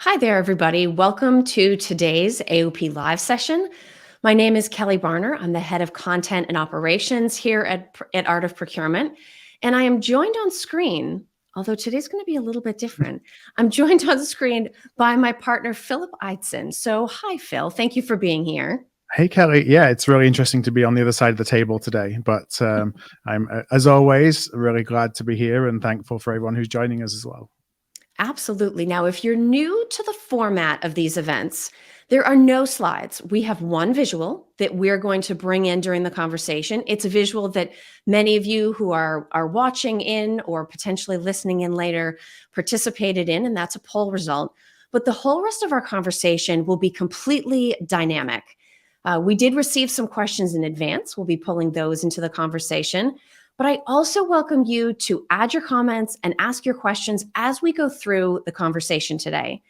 Hi there, everybody. Welcome to today's AOP Live session. My name is Kelly Barner. I'm the head of content and operations here at Art of Procurement. And I am joined on screen, although today's going to be a little bit different. I'm joined on screen by my partner, Philip Ideson. So hi, Phil. Thank you for being here. Hey, Kelly. Yeah, it's really interesting to be on the other side of the table today. But I'm, as always, really glad to be here and thankful for everyone who's joining us as well. Absolutely. Now, if you're new to the format of these events, there are no slides. We have one visual that we're going to bring in during the conversation. It's a visual that many of you who are watching in or potentially listening in later participated in, and that's a poll result. But the whole rest of our conversation will be completely dynamic. We did receive some questions in advance. We'll be pulling those into the conversation. But I also welcome you to add your comments and ask your questions as we go through the conversation today.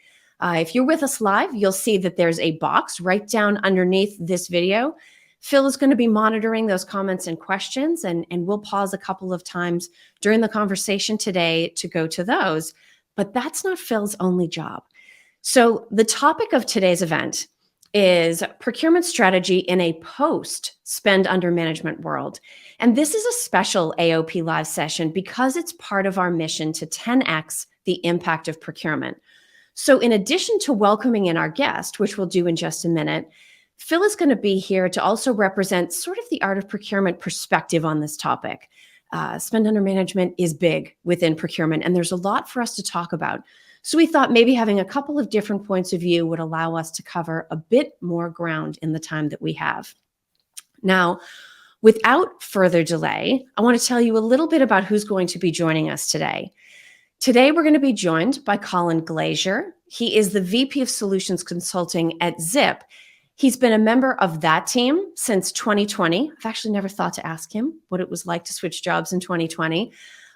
If you're with us live, you'll see that there's a box right down underneath this video. Phil is going to be monitoring those comments and questions, and we'll pause a couple of times during the conversation today to go to those. But that's not Phil's only job. So the topic of today's event is procurement strategy in a post-spend under management world. And this is a special AOP Live session because it's part of our mission to 10x the impact of procurement. So in addition to welcoming in our guest, which we'll do in just a minute, Phil is going to be here to also represent sort of the art of procurement perspective on this topic. Spend under management is big within procurement, and there's a lot for us to talk about. So we thought maybe having a couple of different points of view would allow us to cover a bit more ground in the time that we have. Now, without further delay, I want to tell you a little bit about who's going to be joining us today. Today, we're going to be joined by Colin Glazier. He is the VP of Solutions Consulting at Zip. He's been a member of that team since 2020. I've actually never thought to ask him what it was like to switch jobs in 2020.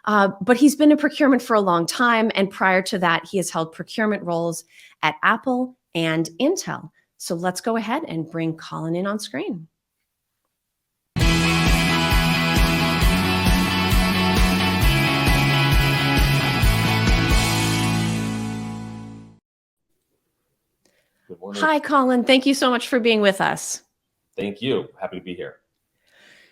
But he's been in procurement for a long time. And prior to that, he has held procurement roles at Apple and Intel. So let's go ahead and bring Colin in on screen. Good morning. Hi, Colin. Thank you so much for being with us. Thank you. Happy to be here.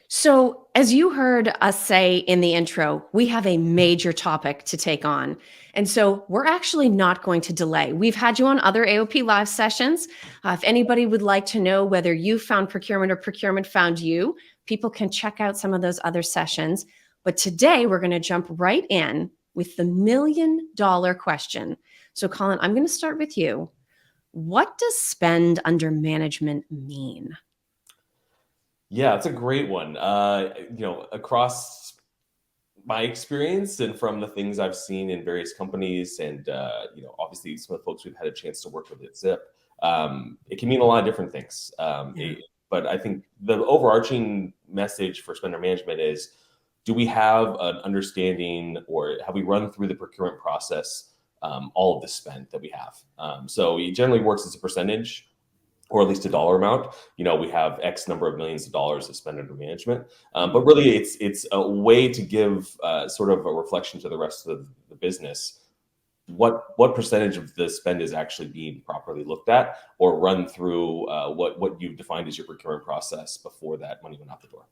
So as you heard us say in the intro, we have a major topic to take on. And so we're actually not going to delay. We've had you on other AOP Live sessions. If anybody would like to know whether you found procurement or procurement found you, people can check out some of those other sessions. But today we're going to jump right in with the $1 million question. So Colin, I'm going to start with you. What does spend under management mean? Yeah, it's a great one. Across my experience and from the things I've seen in various companies and, obviously some of the folks we've had a chance to work with at Zip, it can mean a lot of different things. But I think the overarching message for spender management is, do we have an understanding or have we run through the procurement process, all of the spend that we have? So it generally works as a percentage, or at least a dollar amount. We have X number of millions of dollars to spend under management. But really, it's a way to give sort of a reflection to the rest of the business. What percentage of the spend is actually being properly looked at or run through what you've defined as your procurement process before that money went out the door?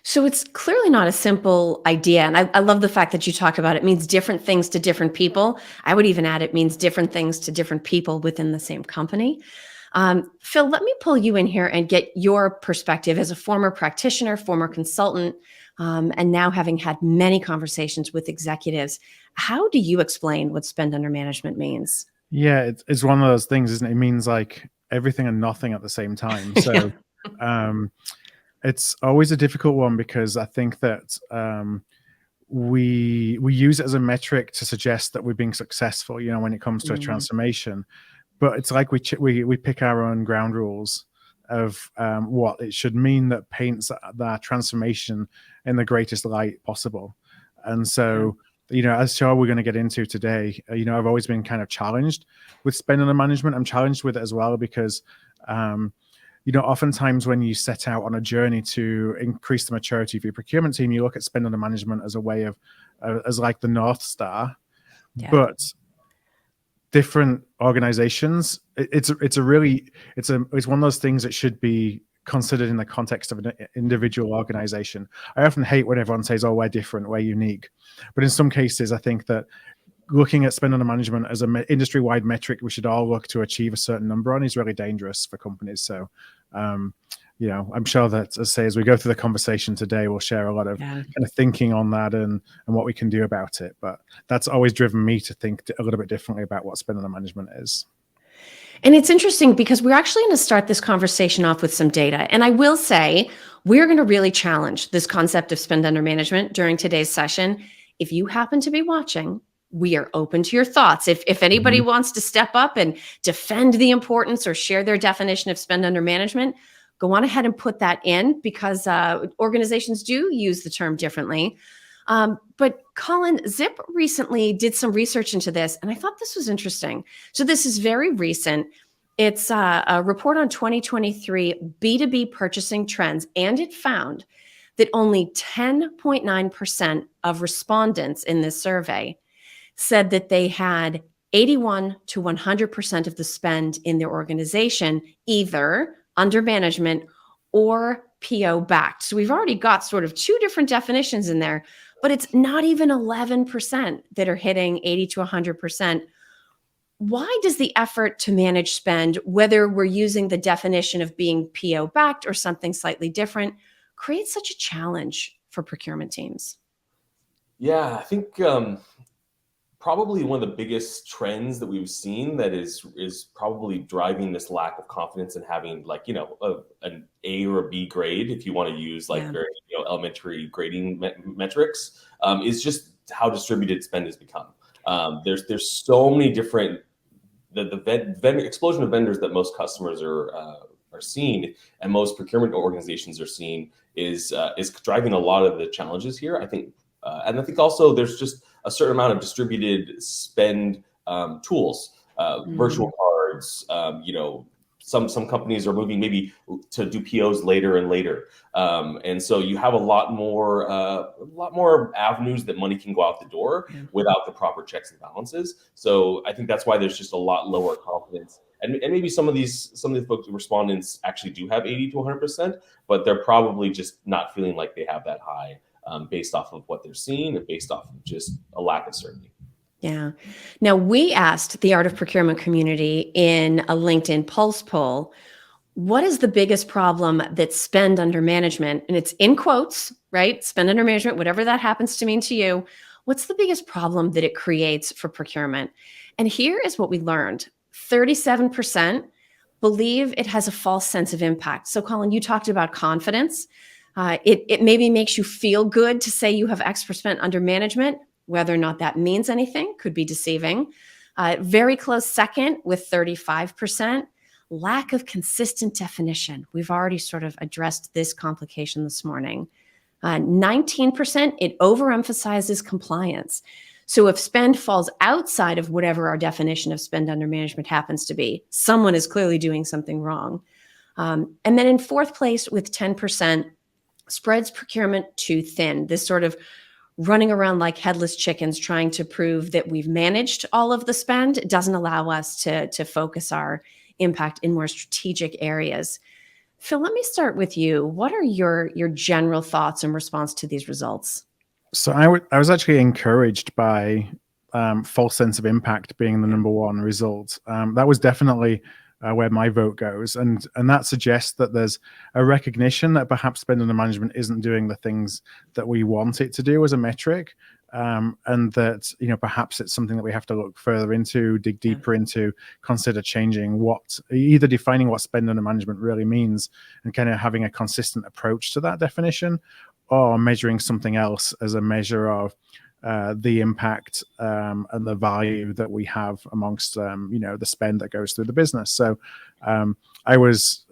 So it's clearly not a simple idea. And I love the fact that you talk about it means different things to different people. I would even add it means different things to different people within the same company. Phil, let me pull you in here and get your perspective as a former practitioner, former consultant, and now having had many conversations with executives. How do you explain what spend under management means? Yeah, it's one of those things, isn't it? It means like everything and nothing at the same time. So it's always a difficult one because I think that we use it as a metric to suggest that we're being successful, when it comes to a transformation. But it's like we pick our own ground rules of what it should mean that paints that transformation in the greatest light possible. And so, as sure we're going to get into today, I've always been kind of challenged with spend under management. I'm challenged with it as well because, oftentimes when you set out on a journey to increase the maturity of your procurement team, you look at spend under management as a way of, as like the North Star. Yeah. But different organizations, it's one of those things that should be considered in the context of an individual organization. I often hate when everyone says, oh, we're different, we're unique. But in some cases, I think that looking at spend under management as an industry-wide metric we should all look to achieve a certain number on is really dangerous for companies. So, I'm sure that, as we go through the conversation today, we'll share a lot of kind of thinking on that and what we can do about it. But that's always driven me to think a little bit differently about what spend under management is. And it's interesting because we're actually going to start this conversation off with some data. And I will say, we're going to really challenge this concept of spend under management during today's session. If you happen to be watching, we are open to your thoughts. If anybody wants to step up and defend the importance or share their definition of spend under management, go on ahead and put that in, because organizations do use the term differently. But Colin, Zip recently did some research into this, and I thought this was interesting. So this is very recent. It's a report on 2023 B2B purchasing trends, and it found that only 10.9% of respondents in this survey said that they had 81 to 100% of the spend in their organization either under management or PO backed. So we've already got sort of two different definitions in there, but it's not even 11% that are hitting 80 to 100%. Why does the effort to manage spend, whether we're using the definition of being PO backed or something slightly different, create such a challenge for procurement teams? Yeah, I think probably one of the biggest trends that we've seen that is probably driving this lack of confidence in having an A or a B grade, if you want to use very elementary grading metrics, is just how distributed spend has become. There's so many different the explosion of vendors that most customers are seeing and most procurement organizations are seeing is driving a lot of the challenges here. I think, and I think also there's just a certain amount of distributed spend tools, virtual cards. Some companies are moving maybe to do POs later and later, and so you have a lot more avenues that money can go out the door without the proper checks and balances. So I think that's why there's just a lot lower confidence. And maybe some of the folks, respondents, actually do have 80 to 100%, but they're probably just not feeling like they have that high. Based off of what they're seeing and based off of just a lack of certainty. Yeah. Now, we asked the Art of Procurement community in a LinkedIn Pulse poll, what is the biggest problem that spend under management, and it's in quotes, right? Spend under management, whatever that happens to mean to you. What's the biggest problem that it creates for procurement? And here is what we learned. 37% believe it has a false sense of impact. So Colin, you talked about confidence. It maybe makes you feel good to say you have X% spent under management. Whether or not that means anything could be deceiving. Very close second with 35%. Lack of consistent definition. We've already sort of addressed this complication this morning. 19%, it overemphasizes compliance. So if spend falls outside of whatever our definition of spend under management happens to be, someone is clearly doing something wrong. And then in fourth place with 10%, spreads procurement too thin. This sort of running around like headless chickens trying to prove that we've managed all of the spend doesn't allow us to focus our impact in more strategic areas. Phil, let me start with you. What are your general thoughts in response to these results? So I was actually encouraged by false sense of impact being the number one result. That was definitely where my vote goes, and that suggests that there's a recognition that perhaps spend under management isn't doing the things that we want it to do as a metric, and that perhaps it's something that we have to look further into, dig deeper into, consider changing either defining what spend under management really means and kind of having a consistent approach to that definition, or measuring something else as a measure of the impact and the value that we have amongst the spend that goes through the business. So I was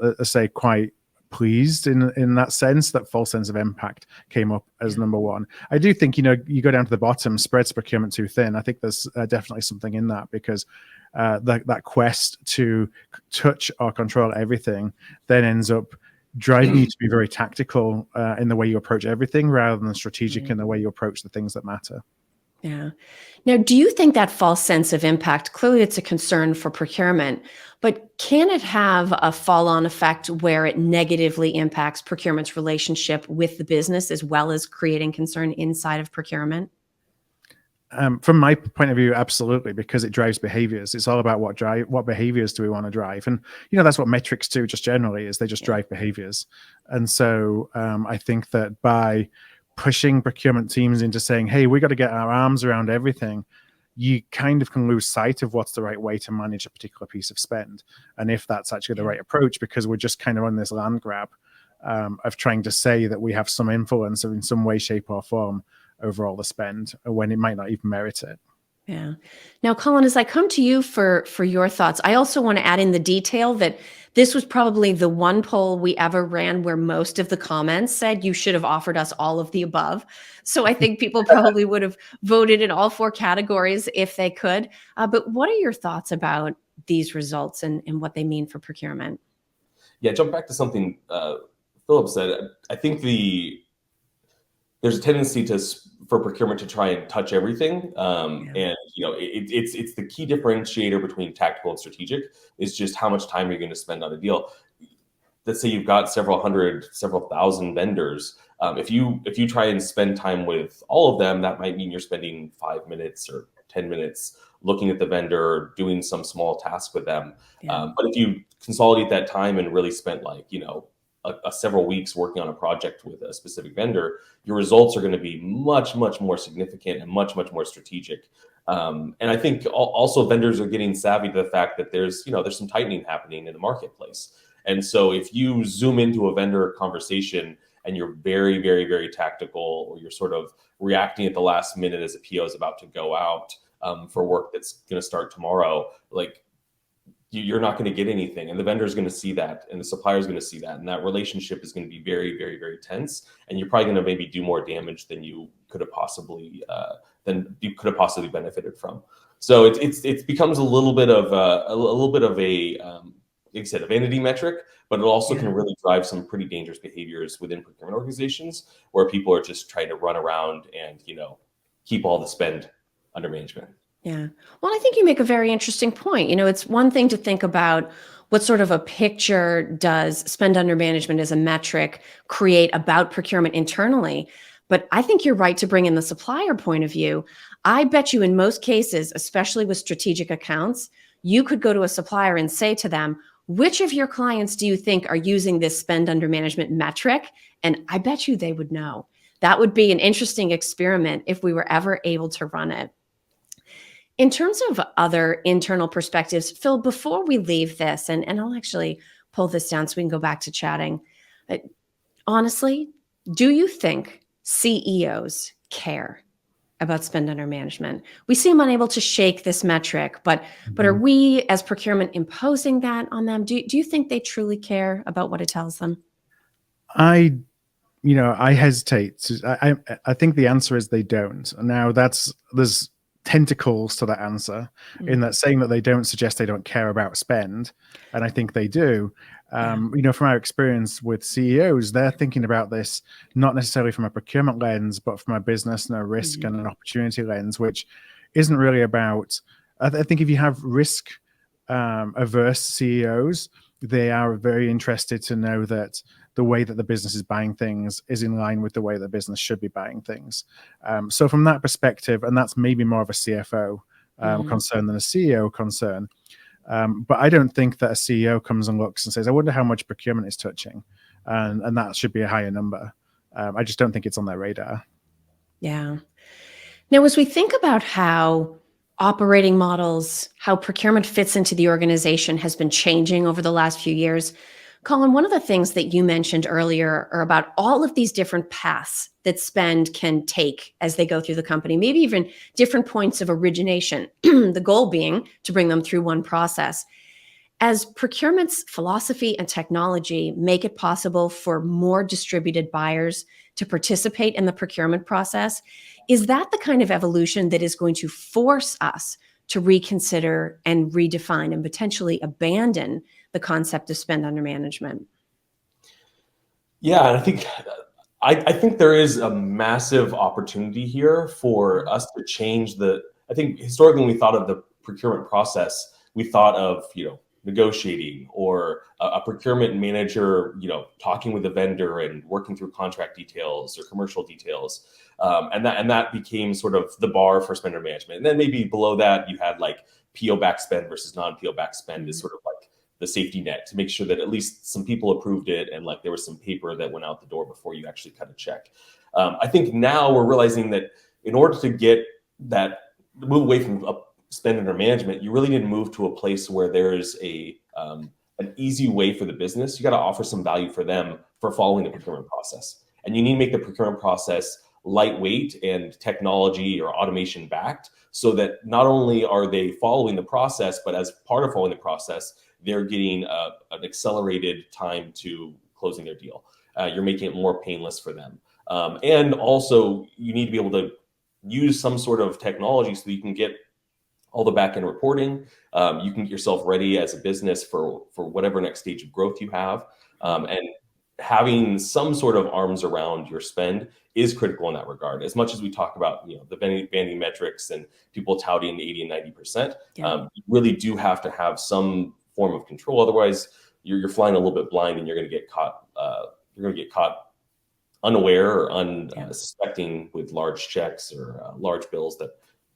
quite pleased in that sense that false sense of impact came up as number one. I do think you go down to the bottom, spreads procurement too thin. I think there's definitely something in that, because that quest to touch or control everything then ends up driving you to be very tactical in the way you approach everything rather than strategic in the way you approach the things that matter. Yeah. Now, do you think that false sense of impact, clearly it's a concern for procurement, but can it have a fall-on effect where it negatively impacts procurement's relationship with the business as well as creating concern inside of procurement? From my point of view, absolutely, because it drives behaviors. It's all about what behaviors do we want to drive, and that's what metrics do. Just generally, is they just drive behaviors. And so I think that by pushing procurement teams into saying, "Hey, we got to get our arms around everything," you kind of can lose sight of what's the right way to manage a particular piece of spend, and if that's actually the right approach, because we're just kind of on this land grab of trying to say that we have some influence in some way, shape, or form over all the spend when it might not even merit it. Yeah. Now, Colin, as I come to you for your thoughts, I also want to add in the detail that this was probably the one poll we ever ran where most of the comments said you should have offered us all of the above. So I think people probably would have voted in all 4 categories if they could. But what are your thoughts about these results and what they mean for procurement? Yeah, jump back to something Philip said. I think there's a tendency for procurement to try and touch everything, and it's the key differentiator between tactical and strategic is just how much time you're going to spend on a deal. Let's say you've got several hundred, several thousand vendors. If you try and spend time with all of them, that might mean you're spending 5 minutes or 10 minutes looking at the vendor, doing some small task with them. But if you consolidate that time and really spent several weeks working on a project with a specific vendor, your results are going to be much, much more significant and much, much more strategic. And I think also vendors are getting savvy to the fact that there's some tightening happening in the marketplace. And so if you zoom into a vendor conversation and you're very, very, very tactical, or you're sort of reacting at the last minute as a PO is about to go out for work that's going to start tomorrow, you're not going to get anything, and the vendor is going to see that, and the supplier is going to see that, and that relationship is going to be very, very, very tense, and you're probably going to maybe do more damage than you could have possibly benefited from. So it becomes a little bit of a like I said, a vanity metric, but it also can really drive some pretty dangerous behaviors within procurement organizations where people are just trying to run around and keep all the spend under management. Yeah. Well, I think you make a very interesting point. It's one thing to think about what sort of a picture does spend under management as a metric create about procurement internally. But I think you're right to bring in the supplier point of view. I bet you in most cases, especially with strategic accounts, you could go to a supplier and say to them, which of your clients do you think are using this spend under management metric? And I bet you they would know. That would be an interesting experiment if we were ever able to run it. In terms of other internal perspectives, Phil, before we leave this, and I'll actually pull this down so we can go back to chatting. Honestly, do you think CEOs care about spend under management? We seem unable to shake this metric, but are we as procurement imposing that on them? Do you think they truly care about what it tells them? I hesitate. I think the answer is they don't. Now there's tentacles to that answer in that saying that they don't suggest they don't care about spend, and I think they do. From our experience with CEOs, they're thinking about this not necessarily from a procurement lens, but from a business and a risk and an opportunity lens, which isn't really about. I think if you have risk averse CEOs, they are very interested to know that the way that the business is buying things is in line with the way the business should be buying things. So from that perspective, and that's maybe more of a CFO concern than a CEO concern. But I don't think that a CEO comes and looks and says, I wonder how much procurement is touching. And that should be a higher number. I just don't think it's on their radar. Yeah. Now, as we think about how operating models, how procurement fits into the organization has been changing over the last few years, Colin, one of the things that you mentioned earlier are about all of these different paths that spend can take as they go through the company, maybe even different points of origination, the goal being to bring them through one process. As procurement's philosophy and technology make it possible for more distributed buyers to participate in the procurement process, is that the kind of evolution that is going to force us to reconsider and redefine and potentially abandon the concept of spend under management? Yeah, and I think I think there is a massive opportunity here for us to change I think historically when we thought of the procurement process, we thought of, negotiating or a procurement manager, talking with the vendor and working through contract details or commercial details. And that became sort of the bar for spender management. And then maybe below that, you had like PO back spend versus non-PO back spend is sort of like the safety net to make sure that at least some people approved it and like there was some paper that went out the door before you actually cut a check. I think now we're realizing that in order to get that move away from spend under management, you really need to move to a place where there's an easy way for the business. You got to offer some value for them for following the procurement process, and you need to make the procurement process lightweight and technology or automation backed, so that not only are they following the process, but as part of following the process, they're getting an accelerated time to closing their deal. You're making it more painless for them. And also, you need to be able to use some sort of technology so that you can get all the back-end reporting. You can get yourself ready as a business for whatever next stage of growth you have. And having some sort of arms around your spend is critical in that regard. As much as we talk about the banding metrics and people touting 80 and 90%, you really do have to have some form of control. Otherwise, you're flying a little bit blind, and you're going to get caught. You're going to get caught unaware or unsuspecting with large checks or large bills that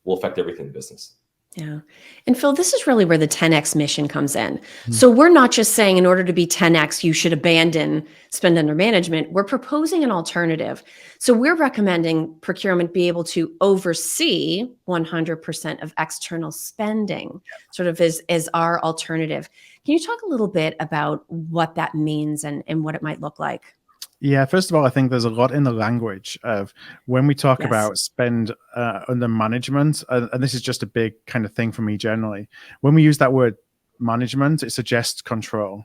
will affect everything in business. Yeah. And Phil, this is really where the 10X mission comes in. So we're not just saying in order to be 10X, you should abandon spend under management. We're proposing an alternative. So we're recommending procurement be able to oversee 100% of external spending, sort of as our alternative. Can you talk a little bit about what that means and what it might look like? Yeah, first of all, I think there's a lot in the language of when we talk about spend under management, and this is just a big kind of thing for me generally. When we use that word management, it suggests control,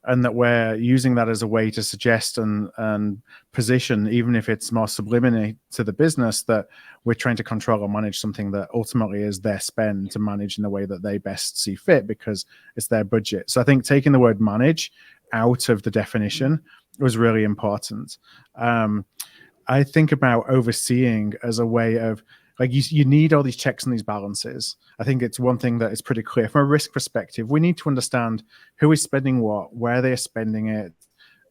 and that we're using that as a way to suggest and position, even if it's more subliminally to the business, that we're trying to control or manage something that ultimately is their spend to manage in the way that they best see fit because it's their budget. So I think taking the word manage out of the definition was really important. I think about overseeing as a way of, like, you need all these checks and these balances. I think it's one thing that is pretty clear from a risk perspective. We need to understand who is spending what, where they're spending it.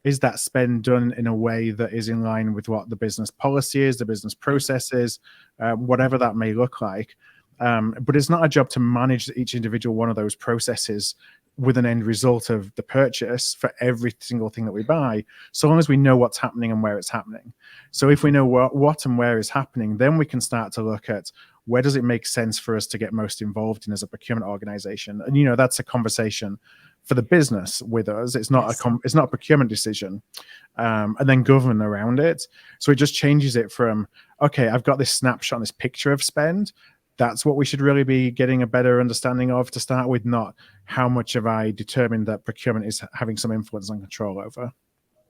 Is that spend done in a way that is in line with what the business policy is, the business processes, whatever that may look like. But it's not our job to manage each individual one of those processes with an end result of the purchase for every single thing that we buy, so long as we know what's happening and where it's happening. So if we know what and where is happening, then we can start to look at where does it make sense for us to get most involved in as a procurement organization. And that's a conversation for the business with us. It's not it's not a procurement decision, and then govern around it. So it just changes it from, okay, I've got this snapshot, this picture of spend. That's what we should really be getting a better understanding of to start with, not how much have I determined that procurement is having some influence and control over.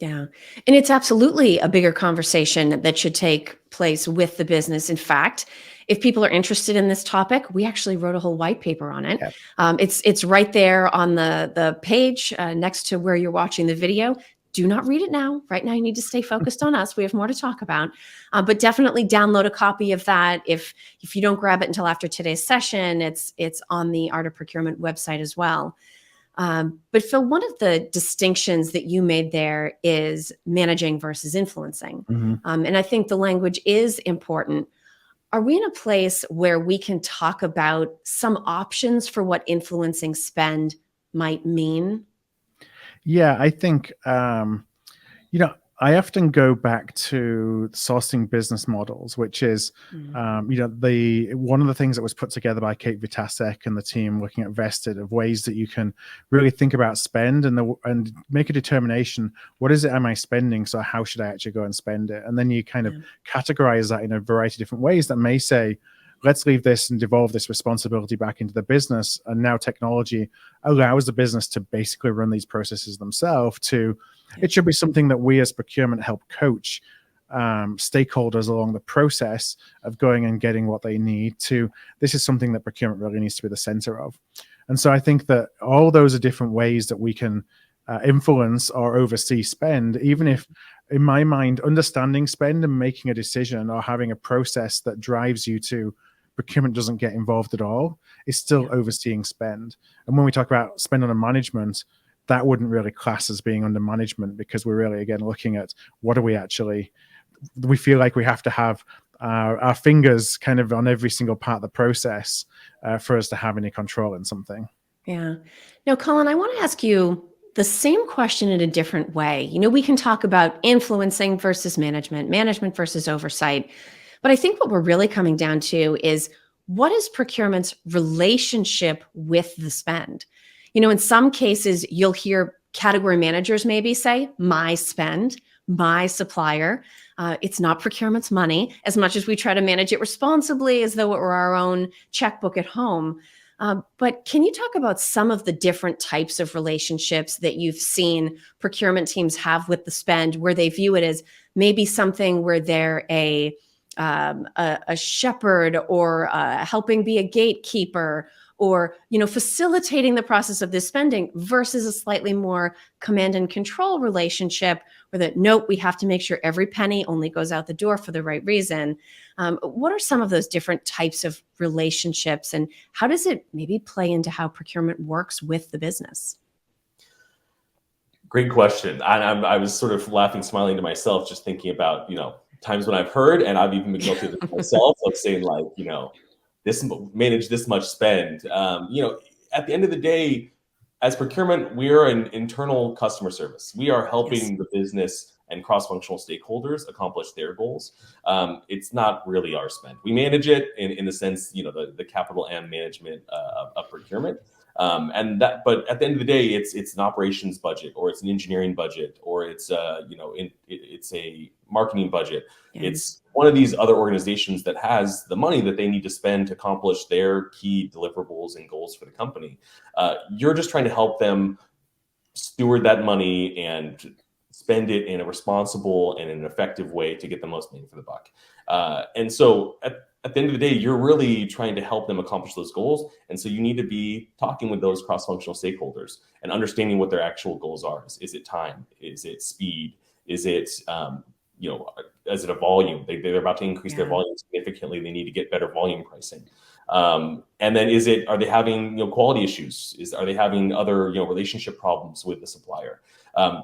Yeah. And it's absolutely a bigger conversation that should take place with the business. In fact, if people are interested in this topic, we actually wrote a whole white paper on it. Yeah. It's right there on the page next to where you're watching the video. Do not read it now. Right now, you need to stay focused on us. We have more to talk about, but definitely download a copy of that. If you don't grab it until after today's session, it's on the Art of Procurement website as well. But Phil, one of the distinctions that you made there is managing versus influencing. And I think the language is important. Are we in a place where we can talk about some options for what influencing spend might mean? Yeah, I think, I often go back to sourcing business models, which is, one of the things that was put together by Kate Vitasek and the team looking at Vested, of ways that you can really think about spend and make a determination, what is it am I spending? So how should I actually go and spend it? And then you kind of categorize that in a variety of different ways that may say, let's leave this and devolve this responsibility back into the business. And now technology allows the business to basically run these processes themselves. It should be something that we as procurement help coach stakeholders along the process of going and getting what they need to. This is something that procurement really needs to be the center of. And so I think that all those are different ways that we can influence or oversee spend, even if in my mind, understanding spend and making a decision or having a process that drives you to procurement doesn't get involved at all is still overseeing spend. And when we talk about spend under management, that wouldn't really class as being under management, because we're really, again, looking at what are we actually, we feel like we have to have our fingers kind of on every single part of the process for us to have any control in something. Yeah. Now, Colin, I want to ask you the same question in a different way. We can talk about influencing versus management, management versus oversight. But I think what we're really coming down to is, what is procurement's relationship with the spend? In some cases, you'll hear category managers maybe say, my spend, my supplier. It's not procurement's money, as much as we try to manage it responsibly as though it were our own checkbook at home. But can you talk about some of the different types of relationships that you've seen procurement teams have with the spend, where they view it as maybe something where they're a shepherd, or helping be a gatekeeper, or facilitating the process of this spending, versus a slightly more command and control relationship where that, nope, we have to make sure every penny only goes out the door for the right reason. What are some of those different types of relationships, and how does it maybe play into how procurement works with the business? Great question. I was sort of laughing, smiling to myself, just thinking about, times when I've heard, and I've even been guilty of this myself, of saying like, manage this much spend. At the end of the day, as procurement, we're an internal customer service. We are helping the business and cross-functional stakeholders accomplish their goals. It's not really our spend. We manage it in the sense, the capital and management of procurement. But at the end of the day, it's an operations budget, or it's an engineering budget, or it's it's a marketing budget. Yeah. It's one of these other organizations that has the money that they need to spend to accomplish their key deliverables and goals for the company. You're just trying to help them steward that money and spend it in a responsible and an effective way to get the most bang for the buck. And so at the end of the day, you're really trying to help them accomplish those goals. And so you need to be talking with those cross-functional stakeholders and understanding what their actual goals are. Is it time? Is it speed? Is it, is it a volume? They're about to increase their volume significantly. They need to get better volume pricing. And then are they having, quality issues? Are they having other, relationship problems with the supplier?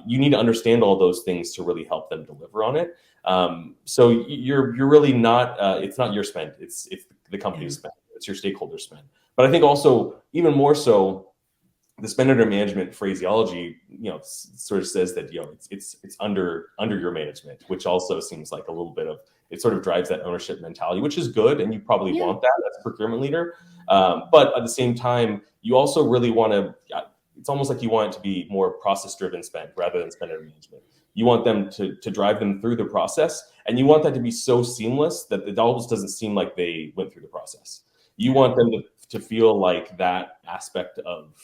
You need to understand all those things to really help them deliver on it. So you're really not, it's not your spend. It's the company's spend. It's your stakeholder spend. But I think also, even more so, the spend under management phraseology, sort of says that, it's under your management, which also seems like a little bit of, it sort of drives that ownership mentality, which is good. And you probably want that as a procurement leader. But at the same time, you also really want to, it's almost like you want it to be more process-driven spend rather than spend under management. You want them to drive them through the process, and you want that to be so seamless that it almost doesn't seem like they went through the process. You want them to feel like that aspect of,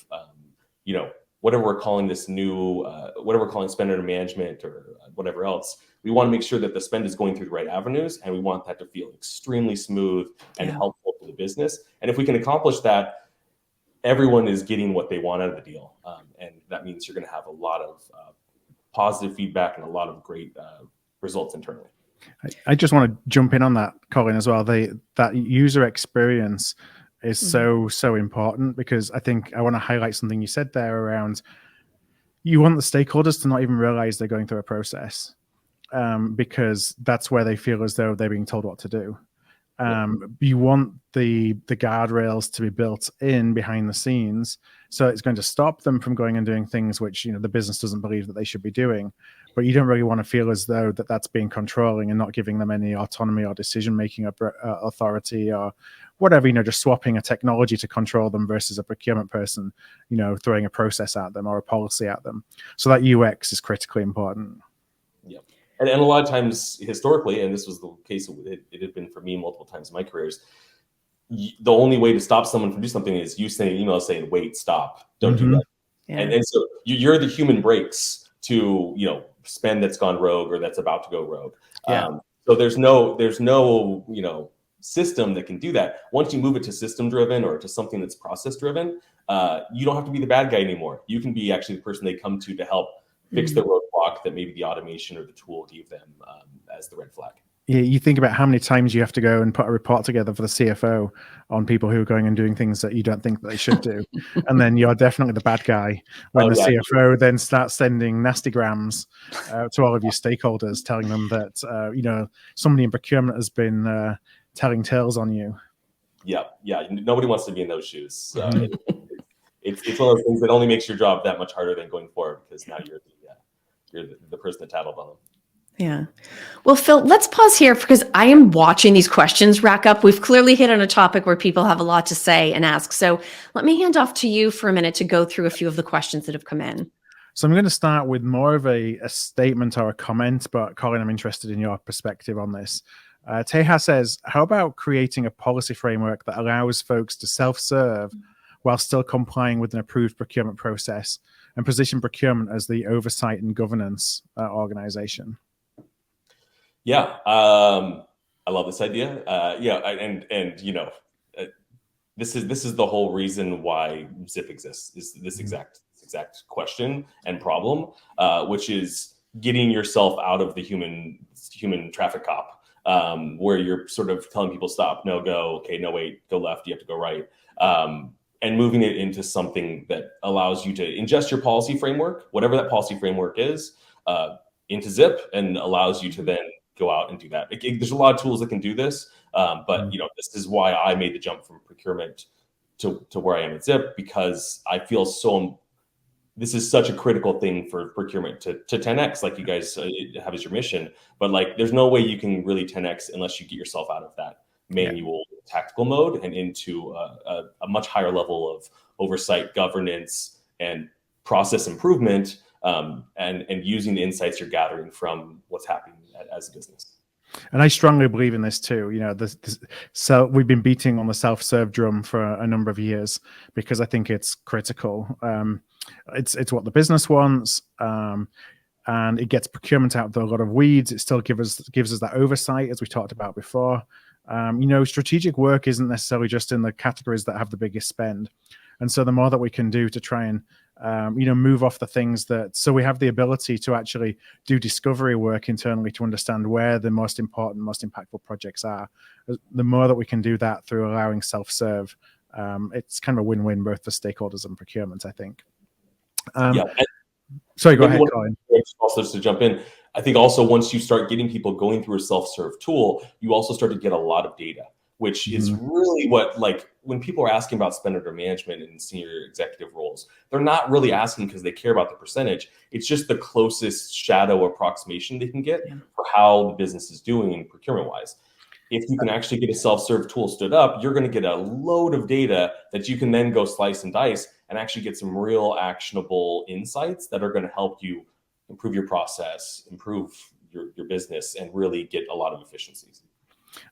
whatever we're calling this new, whatever we're calling spend under management or whatever else, we want to make sure that the spend is going through the right avenues, and we want that to feel extremely smooth and helpful to the business. And if we can accomplish that, everyone is getting what they want out of the deal. And that means you're going to have a lot of positive feedback and a lot of great results internally. I just want to jump in on that, Colin, as well. That user experience is so important, because I think I want to highlight something you said there around, you want the stakeholders to not even realize they're going through a process, because that's where they feel as though they're being told what to do. You want the guardrails to be built in behind the scenes, so it's going to stop them from going and doing things which the business doesn't believe that they should be doing. But you don't really want to feel as though that's being controlling and not giving them any autonomy or decision making authority or whatever. Just swapping a technology to control them versus a procurement person throwing a process at them or a policy at them. So that UX is critically important. Yep. And a lot of times historically, and this was the case, it had been for me multiple times in my careers, the only way to stop someone from doing something is you send an email saying, wait, stop, don't do that. Yeah. And so you're the human brakes to, spend that's gone rogue or that's about to go rogue. Yeah. So there's no, system that can do that. Once you move it to system driven or to something that's process driven, you don't have to be the bad guy anymore. You can be actually the person they come to help fix the roadblock roadblock that maybe the automation or the tool gave them as the red flag. Yeah, you think about how many times you have to go and put a report together for the CFO on people who are going and doing things that you don't think that they should do. And then you're definitely the bad guy when the CFO then starts sending nasty grams to all of your stakeholders, telling them that, somebody in procurement has been telling tales on you. Yeah. Nobody wants to be in those shoes. It's one of those things that only makes your job that much harder than going forward, because now you're the person that tattled on them. Yeah. Well, Phil, let's pause here because I am watching these questions rack up. We've clearly hit on a topic where people have a lot to say and ask. So let me hand off to you for a minute to go through a few of the questions that have come in. So I'm going to start with more of a statement or a comment, but Colin, I'm interested in your perspective on this. Teja says, how about creating a policy framework that allows folks to self-serve while still complying with an approved procurement process and position procurement as the oversight and governance organization? Yeah, I love this idea. This is the whole reason why ZIP exists, is this exact question and problem, which is getting yourself out of the human traffic cop, where you're sort of telling people stop, no, go, okay, no, wait, go left, you have to go right, and moving it into something that allows you to ingest your policy framework, whatever that policy framework is, into ZIP, and allows you to then go out and do that. There's a lot of tools that can do this, but this is why I made the jump from procurement to where I am at ZIP, because I feel this is such a critical thing for procurement to 10x, like you guys have as your mission. But like, there's no way you can really 10x unless you get yourself out of that manual tactical mode and into a much higher level of oversight, governance, and process improvement, and using the insights you're gathering from what's happening as a business. And I strongly believe in this too. So we've been beating on the self-serve drum for a number of years because I think it's critical. It's what the business wants, and it gets procurement out of a lot of weeds. It still gives us that oversight, as we talked about before. Strategic work isn't necessarily just in the categories that have the biggest spend. And so the more that we can do to try and, move off the things so we have the ability to actually do discovery work internally to understand where the most important, most impactful projects are. The more that we can do that through allowing self-serve, it's kind of a win-win both for stakeholders and procurement, I think. Sorry, go ahead, Colin. Also, just to jump in, I think also once you start getting people going through a self-serve tool, you also start to get a lot of data, which is really what, like, when people are asking about spend under management in senior executive roles, they're not really asking because they care about the percentage. It's just the closest shadow approximation they can get for how the business is doing procurement-wise. If you can actually get a self-serve tool stood up, you're going to get a load of data that you can then go slice and dice and actually get some real actionable insights that are going to help you improve your process, improve your business, and really get a lot of efficiencies.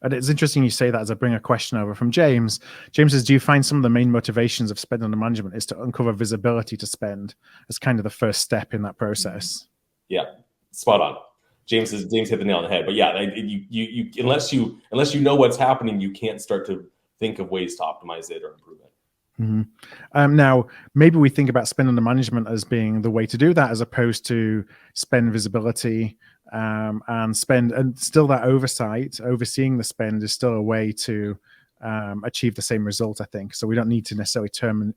And it's interesting you say that, as I bring a question over from James. James says, do you find some of the main motivations of spend under management is to uncover visibility to spend as kind of the first step in that process? Yeah, spot on. James hit the nail on the head. But yeah, you unless you know what's happening, you can't start to think of ways to optimize it or improve it. Now, maybe we think about spend under management as being the way to do that, as opposed to spend visibility, and spend, and still that oversight, overseeing the spend is still a way to achieve the same result, I think. So we don't need to necessarily term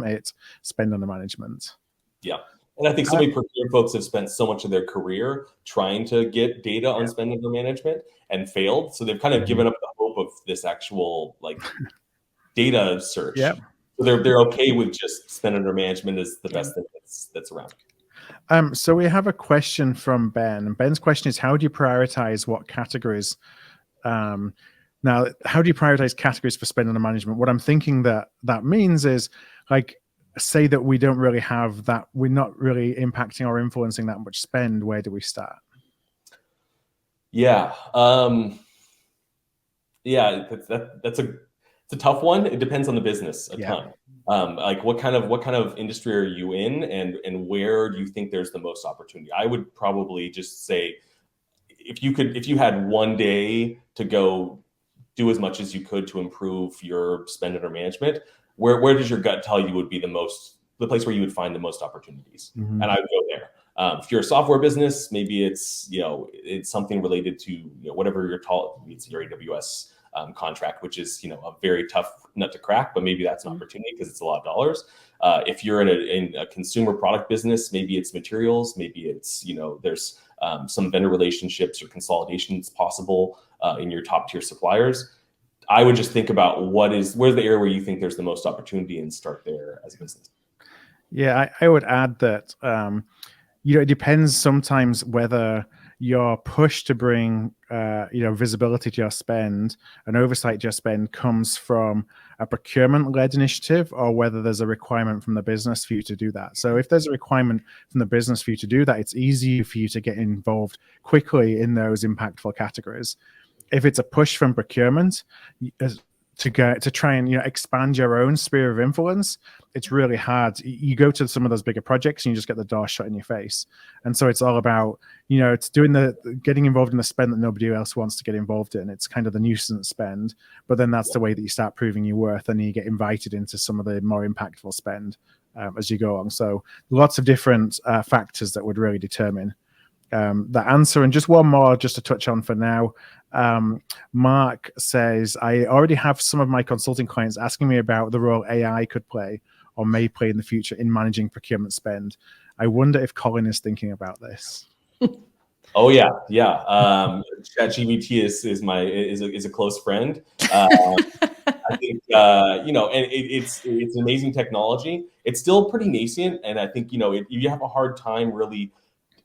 it spend under management. Yeah. And I think so many procurement folks have spent so much of their career trying to get data on spend under management and failed. So they've kind of given up the hope of this actual data search. Yeah. So they're okay with just spend under management as the best thing that's around. So we have a question from Ben. And Ben's question is, how do you prioritize what categories? Now, how do you prioritize categories for spend under management? What I'm thinking that means is, say that we don't really have that, we're not really impacting or influencing that much spend. Where do we start? Yeah. That's a tough one. It depends on the business a ton. What kind of industry are you in, and where do you think there's the most opportunity? I would probably just say, if you had one day to go do as much as you could to improve your spend under management, where does your gut tell you would be the place where you would find the most opportunities? And I would go there. If you're a software business, maybe it's something related to whatever it's your AWS contract, which is a very tough nut to crack, but maybe that's an opportunity because it's a lot of dollars. If you're in a consumer product business, maybe it's materials, maybe it's there's some vendor relationships or consolidations possible in your top tier suppliers. I would just think about where's the area where you think there's the most opportunity and start there as a business. Yeah, I would add that it depends sometimes whether your push to bring visibility to your spend and oversight to your spend comes from a procurement-led initiative or whether there's a requirement from the business for you to do that. So if there's a requirement from the business for you to do that, it's easy for you to get involved quickly in those impactful categories. If it's a push from procurement to try and expand your own sphere of influence, it's really hard. You go to some of those bigger projects and you just get the door shut in your face. And so it's all about it's getting involved in the spend that nobody else wants to get involved in. It's kind of the nuisance spend, but then that's the way that you start proving your worth and you get invited into some of the more impactful spend as you go on. So lots of different factors that would really determine the answer. And just one more just to touch on for now. Mark says, I already have some of my consulting clients asking me about the role AI could play or may play in the future in managing procurement spend. I wonder if Colin is thinking about this. Oh yeah. ChatGPT is a close friend. I think and it's amazing technology. It's still pretty nascent, and I think you have a hard time really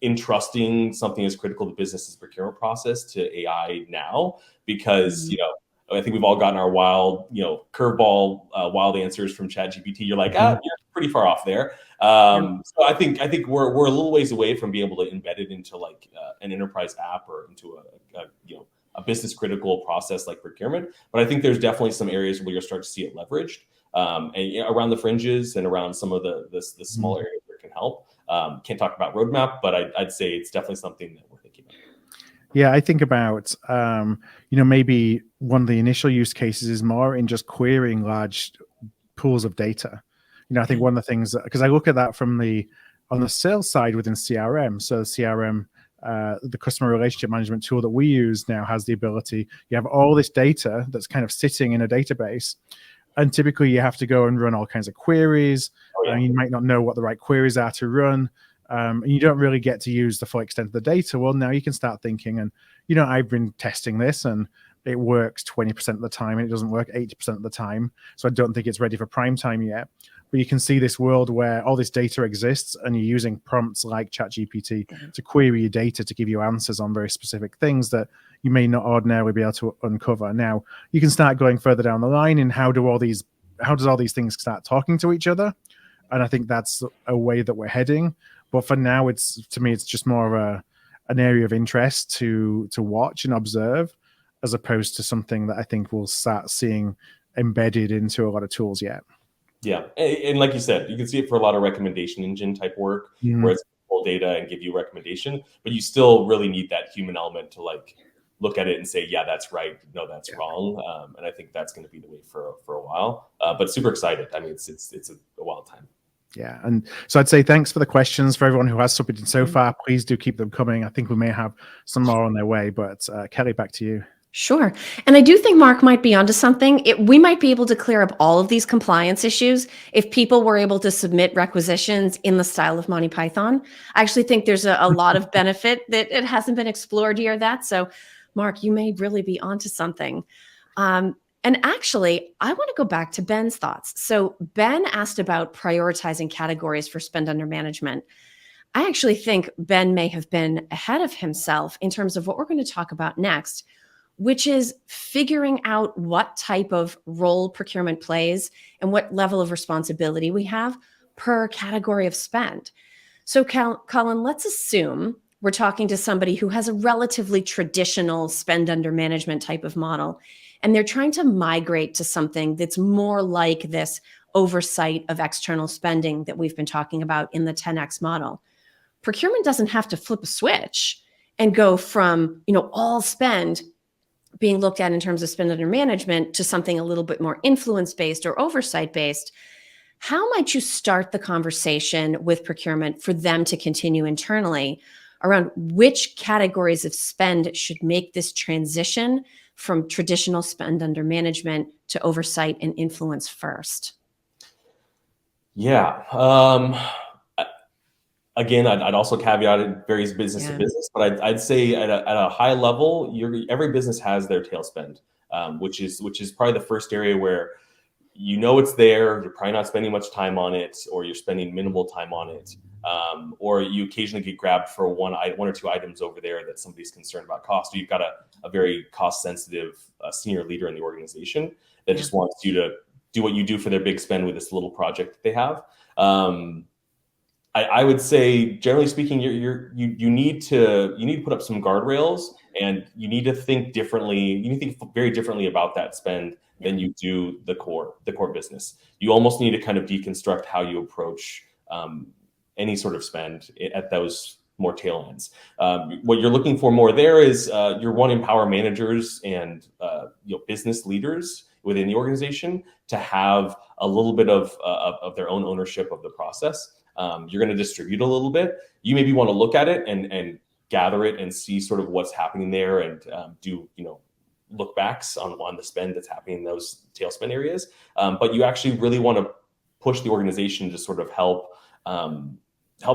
entrusting something as critical to business's procurement process to AI now, because I think we've all gotten our wild curveball wild answers from ChatGPT. You're like, you're pretty far off there. So I think we're a little ways away from being able to embed it into like an enterprise app or into a business critical process like procurement. But I think there's definitely some areas where you'll start to see it leveraged and around the fringes and around some of the small areas where it can help. Can't talk about roadmap, but I'd say it's definitely something that we're thinking about. Yeah, I think about, maybe one of the initial use cases is more in just querying large pools of data. I think one of the things, because I look at that on the sales side within CRM. So CRM, the customer relationship management tool that we use now has the ability, you have all this data that's kind of sitting in a database. And typically you have to go and run all kinds of queries. You might not know what the right queries are to run. And you don't really get to use the full extent of the data. Well, now you can start thinking, and I've been testing this and it works 20% of the time and it doesn't work 80% of the time. So I don't think it's ready for prime time yet. But you can see this world where all this data exists and you're using prompts like ChatGPT to query your data to give you answers on very specific things that you may not ordinarily be able to uncover. Now, you can start going further down the line in how does all these things start talking to each other? And I think that's a way that we're heading. But for now, to me, it's just more of an area of interest to watch and observe, as opposed to something that I think we'll start seeing embedded into a lot of tools yet. Yeah, and like you said, you can see it for a lot of recommendation engine type work, where it's pull data and give you recommendation, but you still really need that human element to like look at it and say, yeah, that's right, no, that's wrong. And I think that's going to be the way for a while. But super excited. I mean, it's a wild time. Yeah, and so I'd say thanks for the questions. For everyone who has submitted so far, please do keep them coming. I think we may have some more on their way, but Kelly, back to you. Sure. And I do think Mark might be onto something. We might be able to clear up all of these compliance issues if people were able to submit requisitions in the style of Monty Python. I actually think there's a lot of benefit that it hasn't been explored here. So Mark, you may really be onto something. And actually, I want to go back to Ben's thoughts. So Ben asked about prioritizing categories for spend under management. I actually think Ben may have been ahead of himself in terms of what we're going to talk about next, which is figuring out what type of role procurement plays and what level of responsibility we have per category of spend. So Colin, let's assume we're talking to somebody who has a relatively traditional spend under management type of model, and they're trying to migrate to something that's more like this oversight of external spending that we've been talking about in the 10X model. Procurement doesn't have to flip a switch and go from, all spend being looked at in terms of spend under management to something a little bit more influence-based or oversight-based. How might you start the conversation with procurement for them to continue internally around which categories of spend should make this transition from traditional spend under management to oversight and influence first? Yeah. Again, I'd also caveat it varies business to Yeah. business, but I'd say at a high level, every business has their tail spend, which is probably the first area where you know it's there. You're probably not spending much time on it, or you're spending minimal time on it, or you occasionally get grabbed for one or two items over there that somebody's concerned about cost. Or you've got a very cost sensitive senior leader in the organization that Yeah. just wants you to do what you do for their big spend with this little project that they have. I would say, generally speaking, you need to put up some guardrails, and you need to think differently. You need to think very differently about that spend than you do the core business. You almost need to kind of deconstruct how you approach any sort of spend at those more tail ends. What you're looking for more there is you want to empower managers and business leaders within the organization to have a little bit of their own ownership of the process. You're going to distribute a little bit. You maybe want to look at it and gather it and see sort of what's happening there, and do look backs on the spend that's happening in those tail spend areas. But you actually really want to push the organization to sort of help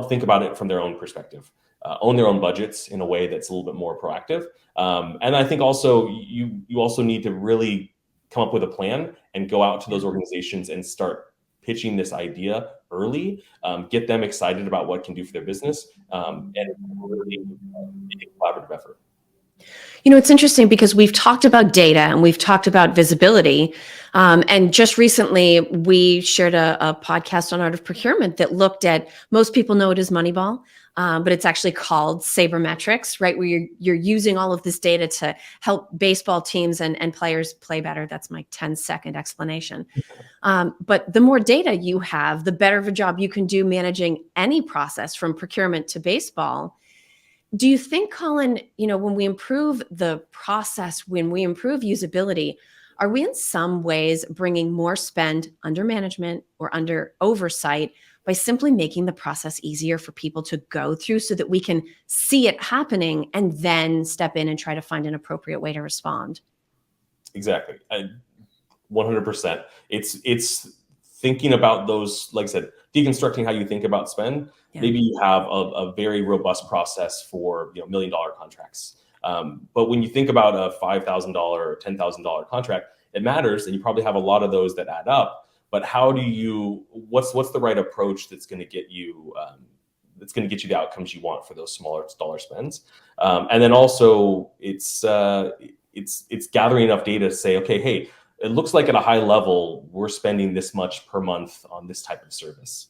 think about it from their own perspective, own their own budgets in a way that's a little bit more proactive. And I think also you also need to really come up with a plan and go out to those organizations and start pitching this idea early, get them excited about what it can do for their business, and really make a collaborative effort. It's interesting because we've talked about data and we've talked about visibility. And just recently, we shared a podcast on Art of Procurement that looked at, most people know it as Moneyball, but it's actually called Sabermetrics, right? Where you're using all of this data to help baseball teams and players play better. That's my 10-second explanation. But the more data you have, the better of a job you can do managing any process from procurement to baseball. Do you think, Colin, when we improve the process, when we improve usability, are we in some ways bringing more spend under management or under oversight by simply making the process easier for people to go through so that we can see it happening and then step in and try to find an appropriate way to respond? Exactly. 100%. It's thinking about those, like I said, deconstructing how you think about spend. Yeah. Maybe you have a very robust process for $1 million contracts. But when you think about a $5,000 or $10,000 contract, it matters, and you probably have a lot of those that add up. But what's the right approach that's going to get you the outcomes you want for those smaller dollar spends? And then also it's gathering enough data to say, okay, hey, it looks like at a high level we're spending this much per month on this type of service.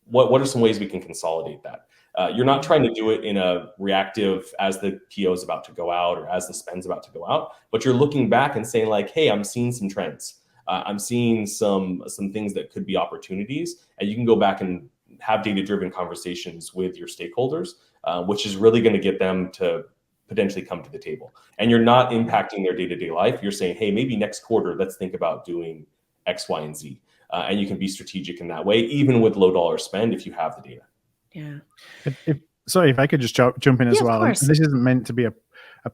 What are some ways we can consolidate that? You're not trying to do it in a reactive as the PO is about to go out or as the spend's about to go out, but you're looking back and saying like, hey, I'm seeing some trends. I'm seeing some things that could be opportunities, and you can go back and have data-driven conversations with your stakeholders, which is really going to get them to potentially come to the table. And you're not impacting their day-to-day life. You're saying, hey, maybe next quarter, let's think about doing X, Y, and Z. And you can be strategic in that way, even with low dollar spend, if you have the data. Yeah. Sorry, if I could just jump in as well. Of course. This isn't meant to be a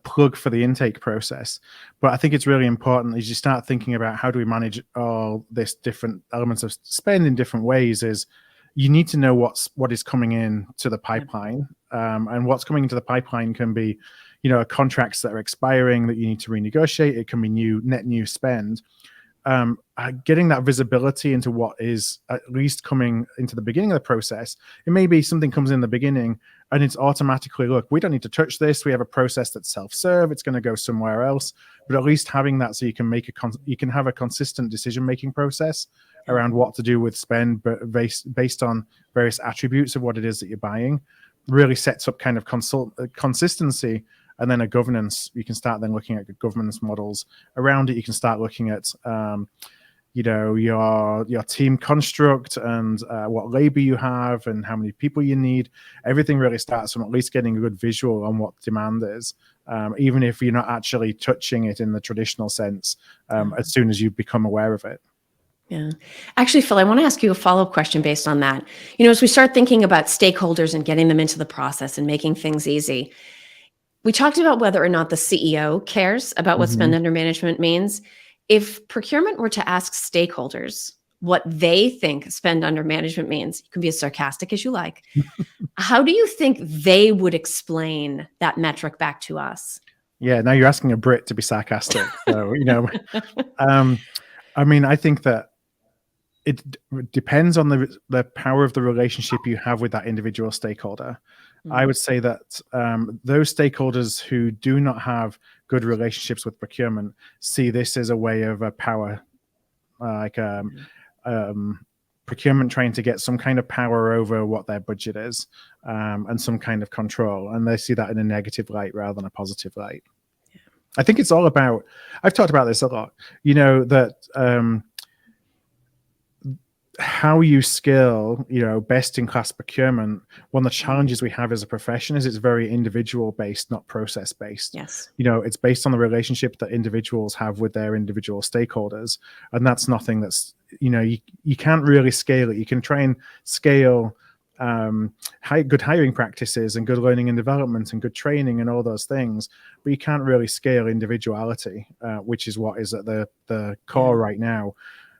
plug for the intake process, but I think it's really important as you start thinking about how do we manage all this different elements of spend in different ways, is you need to know what is coming in to the pipeline. And what's coming into the pipeline can be, contracts that are expiring that you need to renegotiate. It can be net new spend. Getting that visibility into what is at least coming into the beginning of the process. It may be something comes in the beginning and it's automatically, look, we don't need to touch this. We have a process that's self-serve. It's going to go somewhere else. But at least having that so you can have a consistent decision-making process around what to do with spend, but based on various attributes of what it is that you're buying, really sets up kind of consistency. And then a governance, you can start then looking at governance models around it. You can start looking at, your team construct and what labor you have and how many people you need. Everything really starts from at least getting a good visual on what demand is, even if you're not actually touching it in the traditional sense, as soon as you become aware of it. Yeah. Actually, Phil, I want to ask you a follow-up question based on that. As we start thinking about stakeholders and getting them into the process and making things easy, we talked about whether or not the CEO cares about what Mhm. spend under management means. If procurement were to ask stakeholders what they think spend under management means, you can be as sarcastic as you like. How do you think they would explain that metric back to us? Yeah, now you're asking a Brit to be sarcastic. So, I mean, I think that depends on the power of the relationship you have with that individual stakeholder. I would say that those stakeholders who do not have good relationships with procurement see this as a way of a power, like procurement trying to get some kind of power over what their budget is, and some kind of control. And they see that in a negative light rather than a positive light. I think it's all about, I've talked about this a lot, that how you scale, best in class procurement. One of the challenges we have as a profession is it's very individual based, not process based. Yes. It's based on the relationship that individuals have with their individual stakeholders. And that's nothing that's, you can't really scale it. You can try and scale good hiring practices and good learning and development and good training and all those things, but you can't really scale individuality, which is what is at the core right now.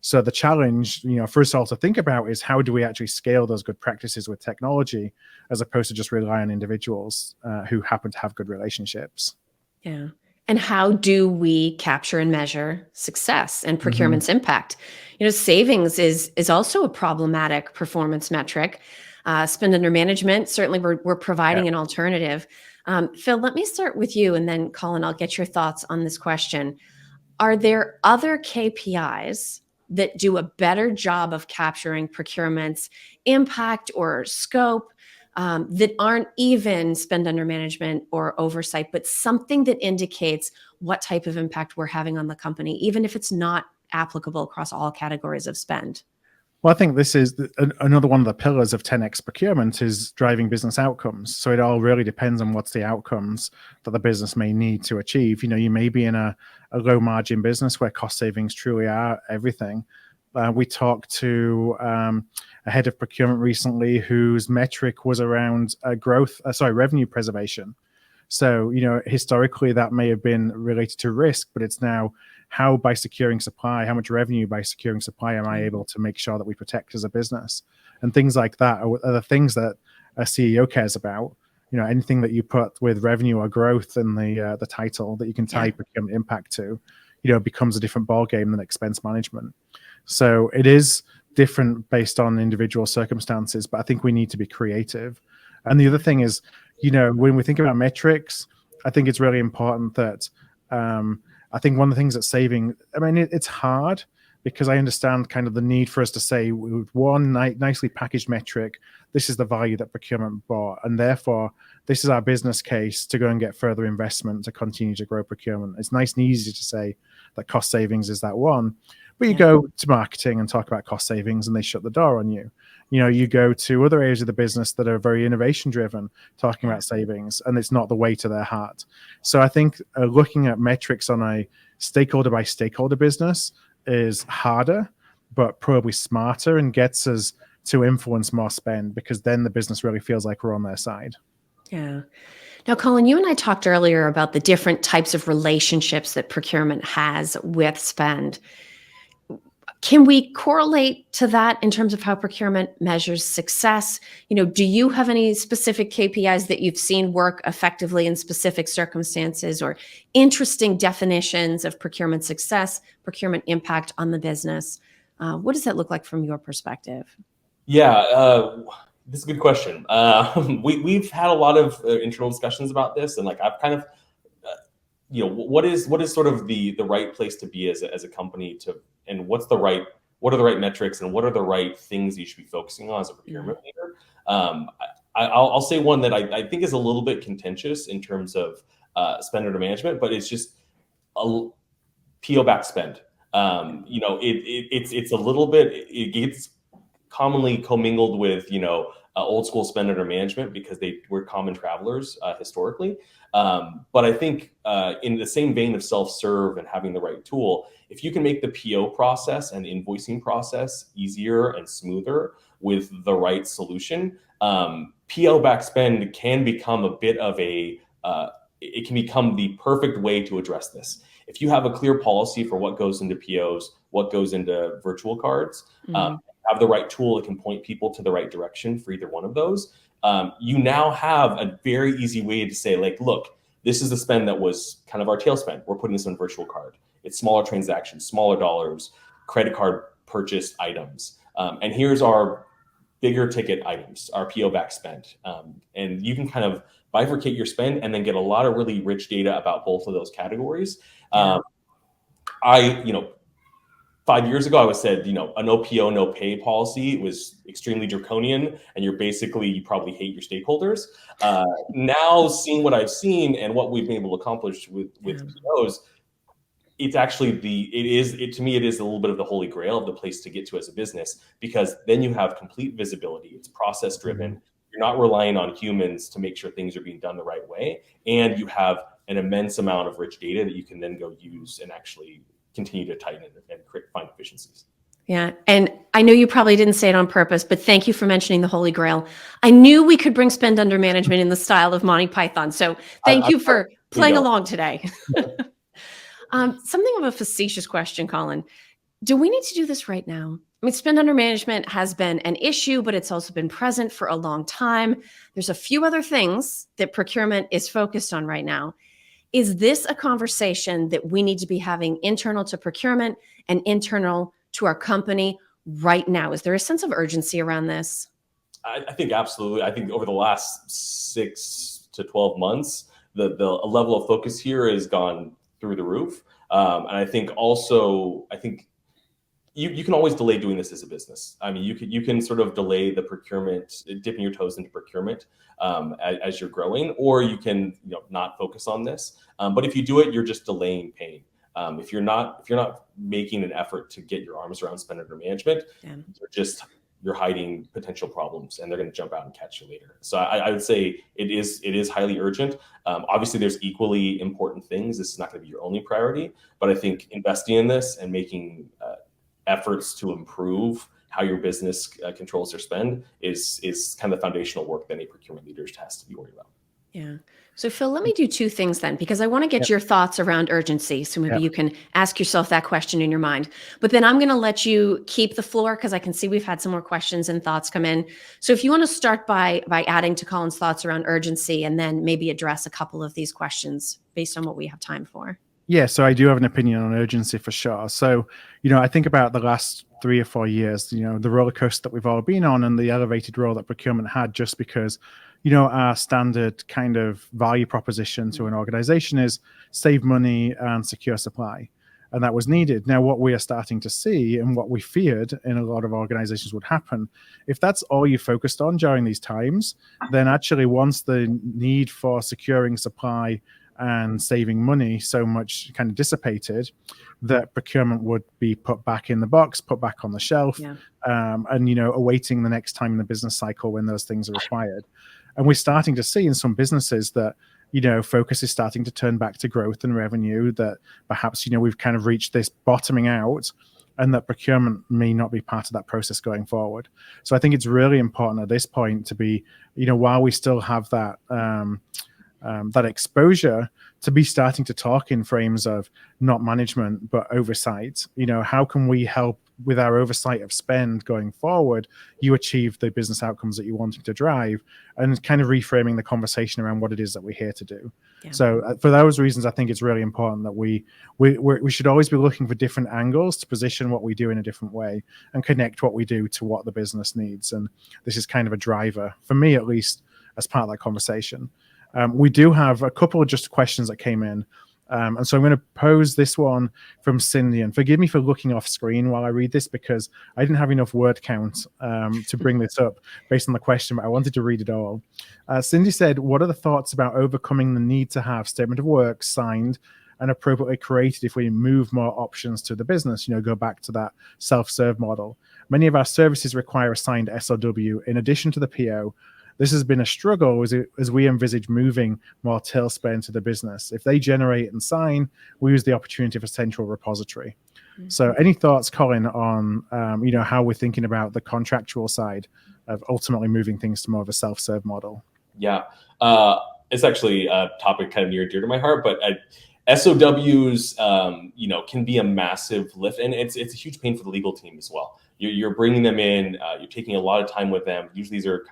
So the challenge, for us all to think about is how do we actually scale those good practices with technology as opposed to just rely on individuals who happen to have good relationships. Yeah. And how do we capture and measure success and procurement's impact? Savings is also a problematic performance metric. Spend under management, certainly we're providing an alternative. Phil, let me start with you, and then Colin, I'll get your thoughts on this question. Are there other KPIs that do a better job of capturing procurement's impact or scope that aren't even spend under management or oversight, but something that indicates what type of impact we're having on the company, even if it's not applicable across all categories of spend? Well, I think this is another one of the pillars of 10x procurement is driving business outcomes. So it all really depends on what's the outcomes that the business may need to achieve. You may be in a low margin business where cost savings truly are everything. We talked to a head of procurement recently whose metric was around revenue preservation. So, historically that may have been related to risk, but it's now how by securing supply, how much revenue by securing supply am I able to make sure that we protect as a business? And things like that are the things that a CEO cares about. Anything that you put with revenue or growth in the title that you can tie procurement impact to, becomes a different ballgame than expense management. So it is different based on individual circumstances, but I think we need to be creative. And the other thing is, when we think about metrics, I think it's really important that I think one of the things that it's hard because I understand kind of the need for us to say with one nicely packaged metric, this is the value that procurement brought, and therefore this is our business case to go and get further investment to continue to grow procurement. It's nice and easy to say that cost savings is that one, but you go to marketing and talk about cost savings and they shut the door on you. You go to other areas of the business that are very innovation driven, talking about savings, and it's not the way to their heart. So I think looking at metrics on a stakeholder by stakeholder business is harder, but probably smarter and gets us to influence more spend because then the business really feels like we're on their side. Yeah. Now, Colin, you and I talked earlier about the different types of relationships that procurement has with spend. Can we correlate to that in terms of how procurement measures success? Do you have any specific KPIs that you've seen work effectively in specific circumstances or interesting definitions of procurement success, procurement impact on the business? What does that look like from your perspective? Yeah, this is a good question. We've had a lot of internal discussions about this, and I've kind of, what is sort of the right place to be as a company and what are the right metrics and what are the right things you should be focusing on as a procurement leader? I'll say one that I think is a little bit contentious in terms of spend under management, but it's just a PO back spend. It's a little bit, it gets commonly commingled with old school spend under management because they were common travelers historically. But I think in the same vein of self-serve and having the right tool, if you can make the PO process and the invoicing process easier and smoother with the right solution, PO-backed spend can become a bit of it can become the perfect way to address this. If you have a clear policy for what goes into POs, what goes into virtual cards, have the right tool that can point people to the right direction for either one of those, you now have a very easy way to say, like, look, this is the spend that was kind of our tail spend. We're putting this on virtual card. It's smaller transactions, smaller dollars, credit card purchased items. And here's our bigger ticket items, our PO-backed spend. And you can kind of bifurcate your spend and then get a lot of really rich data about both of those categories. Yeah. 5 years ago, I was said, a no PO, no pay policy was extremely draconian, and you probably hate your stakeholders. Now, seeing what I've seen and what we've been able to accomplish with POs, it's actually to me, it is a little bit of the holy grail of the place to get to as a business, because then you have complete visibility. It's process driven. You're not relying on humans to make sure things are being done the right way. And you have an immense amount of rich data that you can then go use and actually continue to tighten and find efficiencies. Yeah. And I know you probably didn't say it on purpose, but thank you for mentioning the Holy Grail. I knew we could bring spend under management in the style of Monty Python. So thank you for playing along today. Something of a facetious question, Colin. Do we need to do this right now? I mean, spend under management has been an issue, but it's also been present for a long time. There's a few other things that procurement is focused on right now. Is this a conversation that we need to be having internal to procurement and internal to our company right now? Is there a sense of urgency around this? I think absolutely. I think over the last 6 to 12 months, the level of focus here has gone through the roof. And I think you can always delay doing this as a business. I mean, you can sort of delay the procurement, dipping your toes into procurement as you're growing, or you can not focus on this. But if you do it, you're just delaying pain. If you're not making an effort to get your arms around spend under management, you're hiding potential problems, and they're going to jump out and catch you later. So I would say it is highly urgent. Obviously, there's equally important things. This is not going to be your only priority, but I think investing in this and making efforts to improve how your business controls their spend is kind of the foundational work that any procurement leader has to be worried about. Yeah. So Phil, let me do two things then, because I want to get your thoughts around urgency. So maybe you can ask yourself that question in your mind, but then I'm going to let you keep the floor, because I can see we've had some more questions and thoughts come in. So if you want to start by adding to Colin's thoughts around urgency, and then maybe address a couple of these questions based on what we have time for. Yeah, so I do have an opinion on urgency for sure. So, I think about the last 3 or 4 years, the roller coaster that we've all been on, and the elevated role that procurement had, just because, our standard kind of value proposition to an organization is save money and secure supply. And that was needed. Now, what we are starting to see, and what we feared in a lot of organizations would happen, if that's all you focused on during these times, then actually once the need for securing supply and saving money so much kind of dissipated, that procurement would be put back in the box, put back on the shelf, and awaiting the next time in the business cycle when those things are required. And we're starting to see in some businesses that focus is starting to turn back to growth and revenue, that perhaps we've kind of reached this bottoming out, and that procurement may not be part of that process going forward. So I think it's really important at this point to be, while we still have that that exposure, to be starting to talk in frames of not management but oversight. How can we help with our oversight of spend going forward, you achieve the business outcomes that you're wanting to drive, and kind of reframing the conversation around what it is that we're here to do. So for those reasons, I think it's really important that we should always be looking for different angles to position what we do in a different way and connect what we do to what the business needs. And this is kind of a driver, for me at least, as part of that conversation. We do have a couple of just questions that came in. And so I'm going to pose this one from Cindy, and forgive me for looking off screen while I read this, because I didn't have enough word count to bring this up based on the question, but I wanted to read it all. Cindy said, what are the thoughts about overcoming the need to have statement of work signed and appropriately created if we move more options to the business, go back to that self-serve model. Many of our services require a signed SOW in addition to the PO. This has been a struggle as we envisage moving more tail spend to the business. If they generate and sign, we use the opportunity for central repository. Mm-hmm. So any thoughts, Colin, on how we're thinking about the contractual side of ultimately moving things to more of a self-serve model? Yeah, it's actually a topic kind of near and dear to my heart, but SOWs, can be a massive lift, and it's a huge pain for the legal team as well. You're bringing them in, you're taking a lot of time with them. Usually these are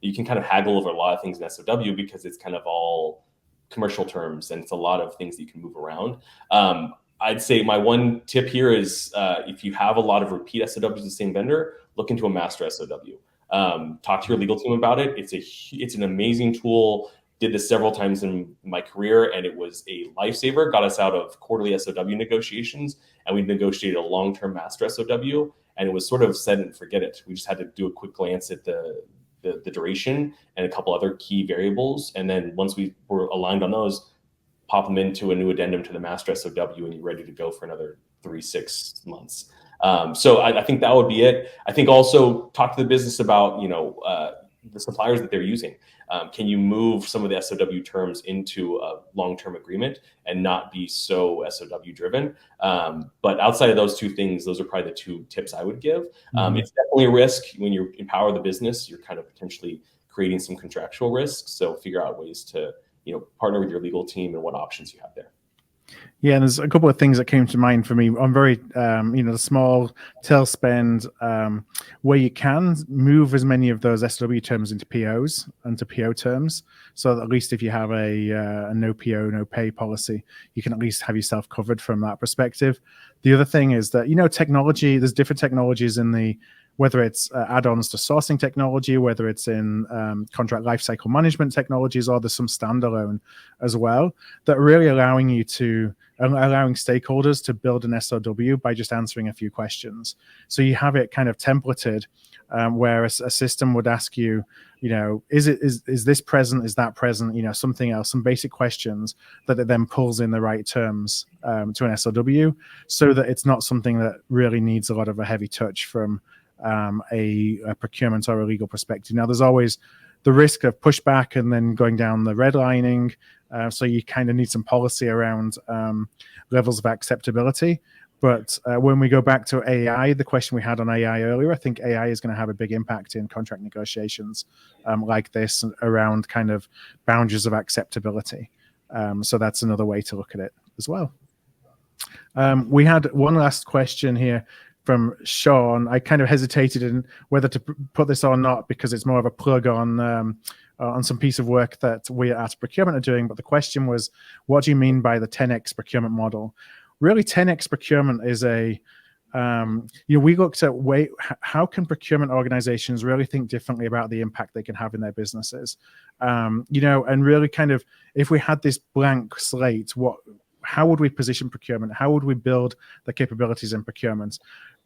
you can kind of haggle over a lot of things in SOW because it's kind of all commercial terms and it's a lot of things that you can move around. I'd say my one tip here is if you have a lot of repeat SOWs with the same vendor, look into a master SOW. Talk to your legal team about it. It's an amazing tool. Did this several times in my career, and it was a lifesaver. Got us out of quarterly SOW negotiations, and we negotiated a long-term master SOW, and it was sort of set and forget it. We just had to do a quick glance at the duration and a couple other key variables, and then once we were aligned on those, pop them into a new addendum to the master SOW, and you're ready to go for another 3-6 months. So I think that would be it. I think also talk to the business about the suppliers that they're using. Can you move some of the SOW terms into a long-term agreement and not be so SOW driven? But outside of those two things, those are probably the two tips I would give. It's definitely a risk when you empower the business. You're kind of potentially creating some contractual risks. So figure out ways to partner with your legal team and what options you have there. Yeah, and there's a couple of things that came to mind for me. I'm very, the small tail spend where you can move as many of those SOW terms into POs and to PO terms. So that at least if you have a no PO, no pay policy, you can at least have yourself covered from that perspective. The other thing is that, technology, there's different technologies in whether it's add-ons to sourcing technology, whether it's in contract lifecycle management technologies, or there's some standalone as well that are really allowing stakeholders to build an SOW by just answering a few questions. So you have it kind of templated where a system would ask you, is this present? Is that present? Something else, some basic questions that it then pulls in the right terms to an SOW, so that it's not something that really needs a lot of a heavy touch from a procurement or a legal perspective. Now, there's always the risk of pushback and then going down the redlining. So you kind of need some policy around levels of acceptability. But when we go back to AI, the question we had on AI earlier, I think AI is going to have a big impact in contract negotiations like this around kind of boundaries of acceptability. So that's another way to look at it as well. We had one last question here from Sean. I kind of hesitated in whether to put this or not because it's more of a plug on some piece of work that we at Procurement are doing. But the question was, what do you mean by the 10x procurement model? Really, 10x procurement is we looked at how can procurement organizations really think differently about the impact they can have in their businesses, and really kind of, if we had this blank slate, how would we position procurement? How would we build the capabilities in procurement?